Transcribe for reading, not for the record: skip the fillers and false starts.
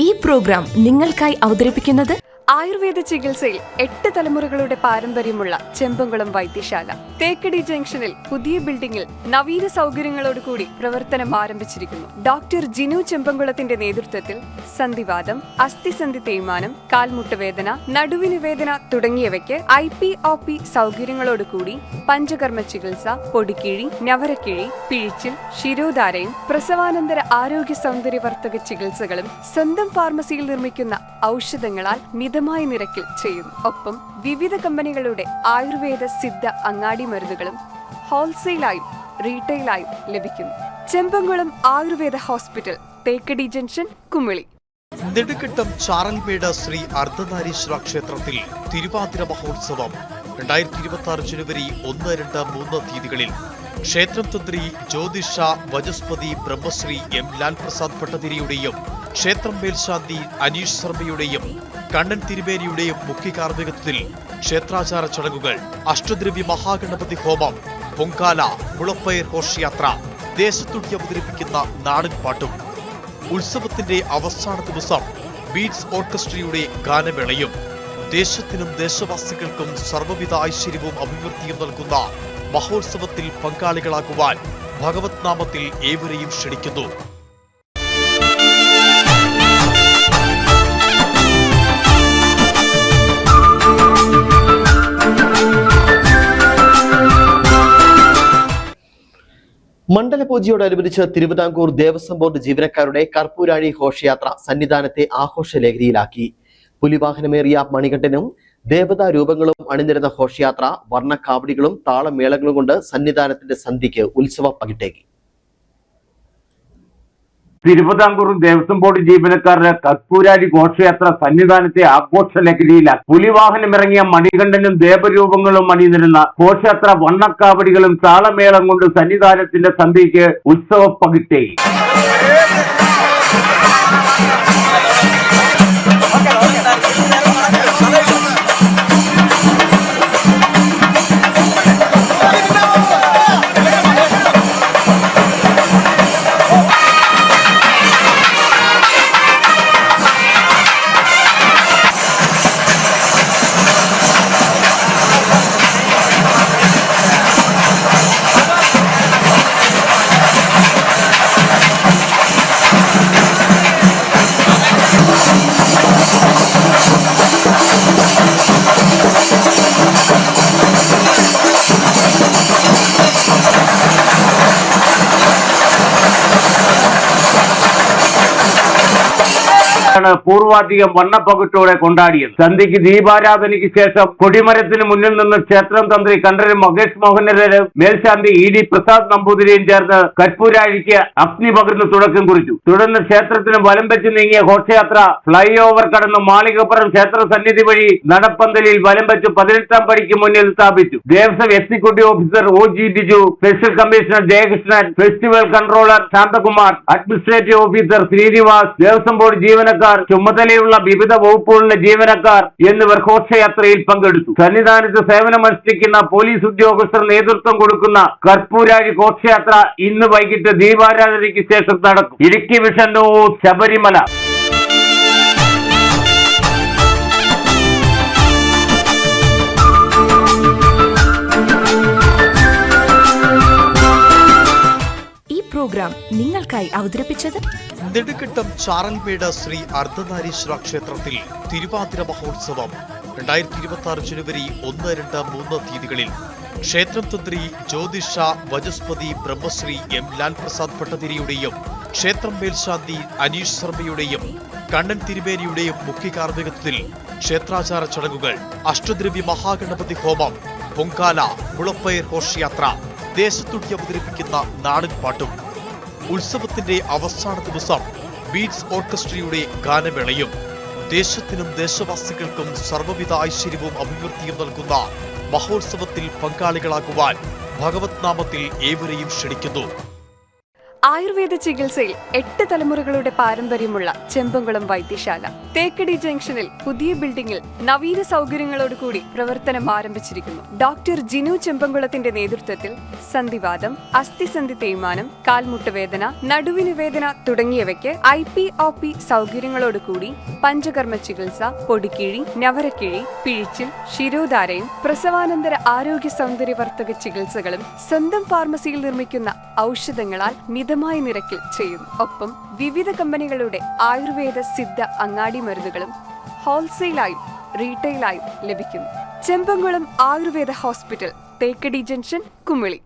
ഈ പ്രോഗ്രാം നിങ്ങൾക്കായി അവതരിപ്പിക്കുന്നത് ആയുർവേദ ചികിത്സയിൽ 8 തലമുറകളുടെ പാരമ്പര്യമുള്ള ചെമ്പംകുളം വൈദ്യശാല. തേക്കടി ജംഗ്ഷനിൽ പുതിയ ബിൽഡിംഗിൽ നവീന സൗകര്യങ്ങളോടുകൂടി പ്രവർത്തനം ആരംഭിച്ചിരിക്കുന്നു. ഡോക്ടർ ജിനു ചെമ്പംകുളത്തിന്റെ നേതൃത്വത്തിൽ സന്ധിവാദം, അസ്ഥിസന്ധി തേയ്മാനം, കാൽമുട്ടുവേദന, നടുവിന് വേദന തുടങ്ങിയവയ്ക്ക് IPOP സൗകര്യങ്ങളോടുകൂടി പഞ്ചകർമ്മ ചികിത്സ, പൊടിക്കിഴി, ഞവരക്കിഴി, പിഴിച്ചിൽ, ശിരോധാരയും പ്രസവാനന്തര ആരോഗ്യ സൗന്ദര്യവർദ്ധക ചികിത്സകളും സ്വന്തം ഫാർമസിയിൽ നിർമ്മിക്കുന്ന ഔഷധങ്ങളാൽ മിതമായ നിരക്കിൽ ചെയ്യുന്നു. ഒപ്പം വിവിധ കമ്പനികളുടെ ആയുർവേദ സിദ്ധ അങ്ങാടി മരുന്നുകളും ഹോൾസെയിലായും റീറ്റെയിലായും ലഭിക്കുന്നു. Chembankulam Ayurveda hospital, Thekkady junction, Kumily. നെടുങ്കണ്ടം ചാറൽമേട് ശ്രീ അർദ്ധനാരീശ്വര ക്ഷേത്രത്തിൽ തിരുവാതിര മഹോത്സവം 2026 ജനുവരി 1, 2, 3 തീയതികളിൽ ക്ഷേത്രം തന്ത്രി ജ്യോതിഷ വചസ്പതി ബ്രഹ്മശ്രീ M. ലാൽ പ്രസാദ് ഭട്ടതിരിയുടെയും ക്ഷേത്രം മേൽശാന്തി അനീഷ് ശർമ്മയുടെയും കണ്ണൻ തിരുമേനിയുടെയും മുഖ്യ കാർമ്മികത്വത്തിൽ ക്ഷേത്രാചാര ചടങ്ങുകൾ, അഷ്ടദ്രവ്യ മഹാഗണപതി ഹോമം, പൊങ്കാല, മുളപ്പയർ ഘോഷയാത്ര, ദേശത്തുടി അവതരിപ്പിക്കുന്ന നാടൻ പാട്ടും, ഉത്സവത്തിന്റെ അവസാന ദിവസം ബീറ്റ്സ് ഓർക്കസ്ട്രയുടെ ഗാനമേളയും, ദേശത്തിനും ദേശവാസികൾക്കും സർവ്വവിധ ഐശ്വര്യവും അഭിവൃദ്ധിയും നൽകുന്ന മഹോത്സവത്തിൽ പങ്കാളികളാകുവാൻ ഭഗവത് നാമത്തിൽ ഏവരെയും ക്ഷണിക്കുന്നു. മണ്ഡലപൂജയോടനുബന്ധിച്ച് തിരുവിതാംകൂർ ദേവസ്വം ബോർഡ് ജീവനക്കാരുടെ കർപ്പൂരാഴി ഘോഷയാത്ര സന്നിധാനത്തെ ആഘോഷലഹരിയിലാക്കി. പുലിവാഹനമേറിയ മണികണ്ഠനും ദേവതാ രൂപങ്ങളും അണിനിരുന്ന ഘോഷയാത്ര വർണ്ണക്കാവടികളും താളമേളങ്ങളും കൊണ്ട് സന്നിധാനത്തിന്റെ സന്ധ്യയ്ക്ക് ഉത്സവ പകിട്ടേകി. തിരുവിതാംകൂർ ദേവസ്വം ബോർഡ് ജീവനക്കാരുടെ കർപ്പൂരാഴി ഘോഷയാത്ര സന്നിധാനത്തെ ആഘോഷലഹരിയിലാക്കി. പുലിവാഹനമിറങ്ങിയ മണികണ്ഠനും ദേവരൂപങ്ങളും അണിനിരുന്ന ഘോഷയാത്ര വണ്ണക്കാവടികളും താളമേളം കൊണ്ട് സന്നിധാനത്തിന്റെ സന്ധ്യയ്ക്ക് ഉത്സവ പകിട്ടേകി. പൂർവാധികം വണ്ണപ്പകിട്ടോടെ കൊണ്ടാടിയത്. സന്ധ്യയ്ക്ക് ദീപാരാധനയ്ക്ക് ശേഷം കൊടിമരത്തിന് മുന്നിൽ നിന്ന് ക്ഷേത്രം തന്ത്രി കണ്ഠരൻ മഹേഷ് മോഹനരും മേൽശാന്തി ED പ്രസാദ് നമ്പൂതിരിയും ചേർന്ന് കർപ്പൂരാഴിക്ക് അഗ്നി പകർന്ന് തുടക്കം കുറിച്ചു. തുടർന്ന് ക്ഷേത്രത്തിന് വലം വെച്ച് നീങ്ങിയ ഘോഷയാത്ര ഫ്ലൈ ഓവർ കടന്ന് മാളികപ്പുറം ക്ഷേത്ര സന്നിധി വഴി നടപ്പന്തലിൽ വലം വെച്ച് 18ാം പടിക്ക് മുന്നിൽ സ്ഥാപിച്ചു. Devaswom executive officer OG Biju, special commissioner Jayakrishnan, festival controller Shanthakumar, administrative officer Srinivas, Devaswom board ജീവനക്കാർ, ചുമതലയുള്ള വിവിധ വകുപ്പുകളിലെ ജീവനക്കാർ എന്നിവർ ഘോഷയാത്രയിൽ പങ്കെടുത്തു. സന്നിധാനത്ത് സേവനമനുഷ്ഠിക്കുന്ന പോലീസ് ഉദ്യോഗസ്ഥർ നേതൃത്വം കൊടുക്കുന്ന കർപ്പൂരാഴി ഘോഷയാത്ര ഇന്ന് വൈകിട്ട് ദീപാരാധനയ്ക്ക് ശേഷം നടക്കും. Idukki vision news, Sabarimala. Program നിങ്ങൾക്കായി അവതരിപ്പിച്ചത് നെടുങ്കണ്ടം ചാറൽമേട് ശ്രീ അർദ്ധനാരീശ്വര ക്ഷേത്രത്തിൽ തിരുവാതിര മഹോത്സവം 2026 ജനുവരി 1, 2, 3 തീയതികളിൽ ക്ഷേത്രം തന്ത്രി ജ്യോതിഷ വചസ്പതി ബ്രഹ്മശ്രീ M. ലാൽ പ്രസാദ് ഭട്ടതിരിയുടെയും ക്ഷേത്രം മേൽശാന്തി അനീഷ് ശർമ്മയുടെയും കണ്ണൻ തിരുമേനിയുടെയും മുഖ്യ കാർമ്മികത്വത്തിൽ ക്ഷേത്രാചാര ചടങ്ങുകൾ, അഷ്ടദ്രവ്യ മഹാഗണപതി ഹോമം, പൊങ്കാല, മുളപ്പയർ ഘോഷയാത്ര, ദേശത്തുടി അവതരിപ്പിക്കുന്ന നാടൻ പാട്ടും, ഉത്സവത്തിന്റെ അവസാന ദിവസം ബീറ്റ്സ് ഓർക്കസ്ട്രയുടെ ഗാനമേളയും, ദേശത്തിനും ദേശവാസികൾക്കും സർവ്വവിധ ഐശ്വര്യവും അഭിവൃദ്ധിയും നൽകുന്ന മഹോത്സവത്തിൽ പങ്കാളികളാകുവാൻ ഭഗവത് നാമത്തിൽ ഏവരെയും ക്ഷണിക്കുന്നു. ആയുർവേദ ചികിത്സയിൽ 8 തലമുറകളുടെ പാരമ്പര്യമുള്ള ചെമ്പംകുളം വൈദ്യശാല തേക്കടി ജംഗ്ഷനിൽ പുതിയ ബിൽഡിംഗിൽ നവീന സൗകര്യങ്ങളോടുകൂടി പ്രവർത്തനം ആരംഭിച്ചിരിക്കുന്നു. ഡോക്ടർ ജിനു ചെമ്പംകുളത്തിന്റെ നേതൃത്വത്തിൽ സന്ധിവാതം, അസ്ഥിസന്ധി തേയ്മാനം, കാൽമുട്ട് വേദന, നടുവിന് വേദന തുടങ്ങിയവയ്ക്ക് IPOP സൗകര്യങ്ങളോടുകൂടി പഞ്ചകർമ്മ ചികിത്സ, പൊടിക്കിഴി, ഞവരക്കിഴി, പിഴിച്ചിൽ, ശിരോധാരയും പ്രസവാനന്തര ആരോഗ്യ സൗന്ദര്യവർദ്ധക ചികിത്സകളും സ്വന്തം ഫാർമസിയിൽ നിർമ്മിക്കുന്ന ഔഷധങ്ങളാൽ മിതമായ നിരക്കിൽ ചെയ്യുന്നു. ഒപ്പം വിവിധ കമ്പനികളുടെ ആയുർവേദ സിദ്ധ അങ്ങാടി മരുന്നുകളും ഹോൾസെയിലായും റീറ്റെയിലായും ലഭിക്കുന്നു. Chembankulam Ayurveda hospital, Thekkady junction, Kumily.